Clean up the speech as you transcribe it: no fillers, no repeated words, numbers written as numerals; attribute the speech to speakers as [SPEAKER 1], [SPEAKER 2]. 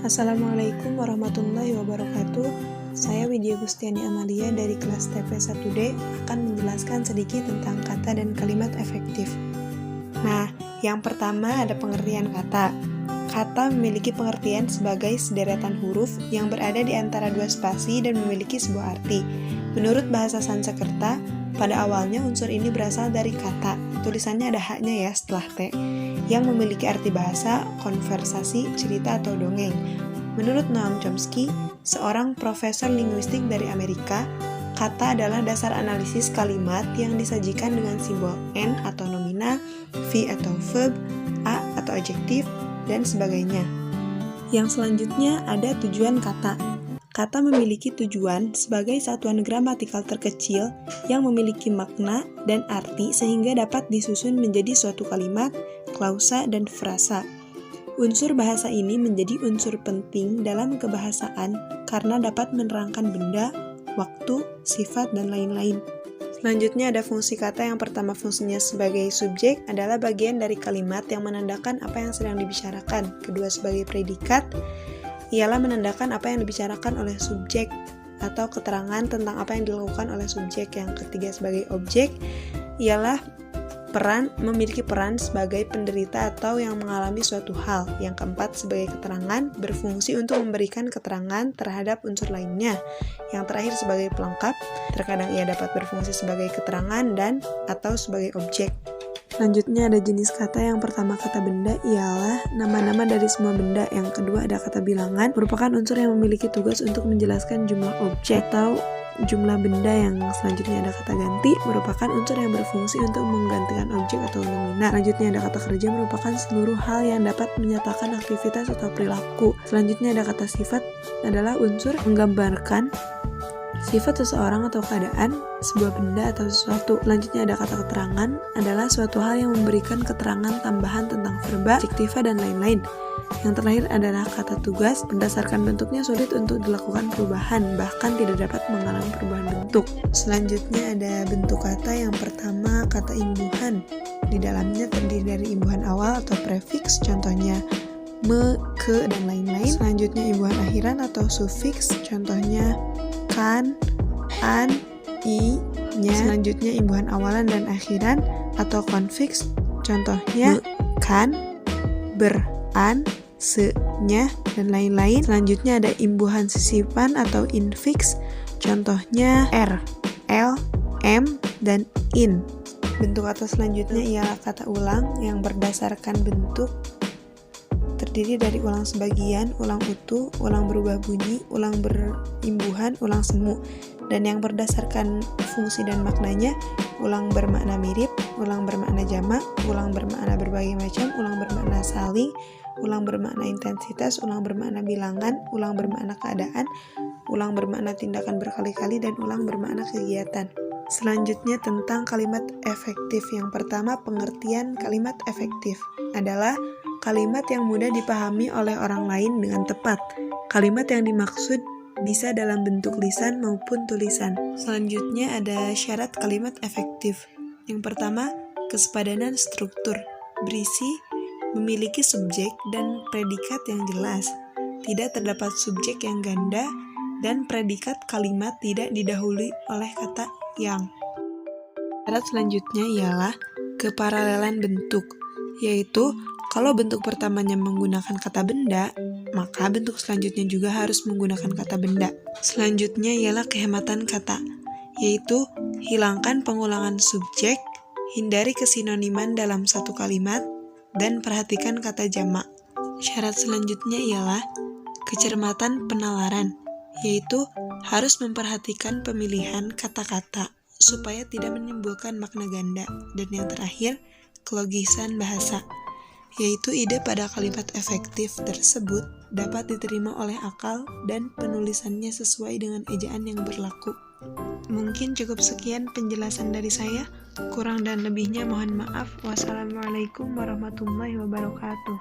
[SPEAKER 1] Assalamualaikum warahmatullahi wabarakatuh. Saya Widya Gustiani Amalia dari kelas TP1D akan menjelaskan sedikit tentang kata dan kalimat efektif. Nah, yang pertama ada pengertian kata. Kata memiliki pengertian sebagai sederetan huruf yang berada di antara dua spasi dan memiliki sebuah arti. Menurut bahasa Sanskerta, pada awalnya unsur ini berasal dari kata. Tulisannya ada haknya ya setelah T, yang memiliki arti bahasa, konversasi, cerita atau dongeng. Menurut Noam Chomsky, seorang profesor linguistik dari Amerika, kata adalah dasar analisis kalimat yang disajikan dengan simbol N atau nomina, V atau verb, A atau adjektif, dan sebagainya. Yang selanjutnya ada tujuan kata. Kata memiliki tujuan sebagai satuan gramatikal terkecil yang memiliki makna dan arti sehingga dapat disusun menjadi suatu kalimat, klausa, dan frasa. Unsur bahasa ini menjadi unsur penting dalam kebahasaan karena dapat menerangkan benda, waktu, sifat, dan lain-lain. Selanjutnya ada fungsi kata. Yang pertama, fungsinya sebagai subjek adalah bagian dari kalimat yang menandakan apa yang sedang dibicarakan. Kedua, sebagai predikat ialah menandakan apa yang dibicarakan oleh subjek atau keterangan tentang apa yang dilakukan oleh subjek. Yang ketiga, sebagai objek ialah memiliki peran sebagai penderita atau yang mengalami suatu hal. Yang keempat, sebagai keterangan, berfungsi untuk memberikan keterangan terhadap unsur lainnya. Yang terakhir, sebagai pelengkap, terkadang ia dapat berfungsi sebagai keterangan dan atau sebagai objek. Selanjutnya ada jenis kata. Yang pertama, kata benda ialah nama-nama dari semua benda. Yang kedua ada kata bilangan, merupakan unsur yang memiliki tugas untuk menjelaskan jumlah objek atau jumlah benda. Yang selanjutnya ada kata ganti, merupakan unsur yang berfungsi untuk menggantikan objek atau nomina. Selanjutnya ada kata kerja, merupakan seluruh hal yang dapat menyatakan aktivitas atau perilaku. Selanjutnya ada kata sifat, adalah unsur menggambarkan sifat seseorang atau keadaan, sebuah benda atau sesuatu. Selanjutnya ada kata keterangan, adalah suatu hal yang memberikan keterangan tambahan tentang verba, adjektiva, dan lain-lain. Yang terakhir adalah kata tugas, berdasarkan bentuknya sulit untuk dilakukan perubahan, bahkan tidak dapat mengalami perubahan bentuk. Selanjutnya ada bentuk kata. Yang pertama, kata imbuhan. Di dalamnya terdiri dari imbuhan awal atau prefiks, contohnya me, ke, dan lain-lain. Selanjutnya imbuhan akhiran atau sufiks, contohnya kan, an, i, nya. Selanjutnya imbuhan awalan dan akhiran atau konfiks, contohnya kan, ber, an, se, nya, dan lain-lain. Selanjutnya ada imbuhan sisipan atau infiks, contohnya r, l, m, dan in. Bentuk kata selanjutnya ialah kata ulang yang berdasarkan bentuk terdiri dari ulang sebagian, ulang utuh, ulang berubah bunyi, ulang berimbuhan, ulang semu. Dan yang berdasarkan fungsi dan maknanya, ulang bermakna mirip, ulang bermakna jamak, ulang bermakna berbagai macam, ulang bermakna saling, ulang bermakna intensitas, ulang bermakna bilangan, ulang bermakna keadaan, ulang bermakna tindakan berkali-kali, dan ulang bermakna kegiatan. Selanjutnya tentang kalimat efektif. Yang pertama, pengertian kalimat efektif adalah kalimat yang mudah dipahami oleh orang lain dengan tepat. Kalimat yang dimaksud bisa dalam bentuk lisan maupun tulisan. Selanjutnya ada syarat kalimat efektif. Yang pertama, kesepadanan struktur. Berisi, memiliki subjek dan predikat yang jelas. Tidak terdapat subjek yang ganda dan predikat kalimat tidak didahului oleh kata yang. Syarat selanjutnya ialah keparalelan bentuk, yaitu kalau bentuk pertamanya menggunakan kata benda, maka bentuk selanjutnya juga harus menggunakan kata benda. Selanjutnya ialah kehematan kata, yaitu hilangkan pengulangan subjek, hindari kesinoniman dalam satu kalimat, dan perhatikan kata jamak. Syarat selanjutnya ialah kecermatan penalaran, yaitu harus memperhatikan pemilihan kata-kata supaya tidak menimbulkan makna ganda. Dan yang terakhir, kelogisan bahasa, yaitu ide pada kalimat efektif tersebut dapat diterima oleh akal dan penulisannya sesuai dengan ejaan yang berlaku. Mungkin cukup sekian penjelasan dari saya. Kurang dan lebihnya mohon maaf. Wassalamualaikum warahmatullahi wabarakatuh.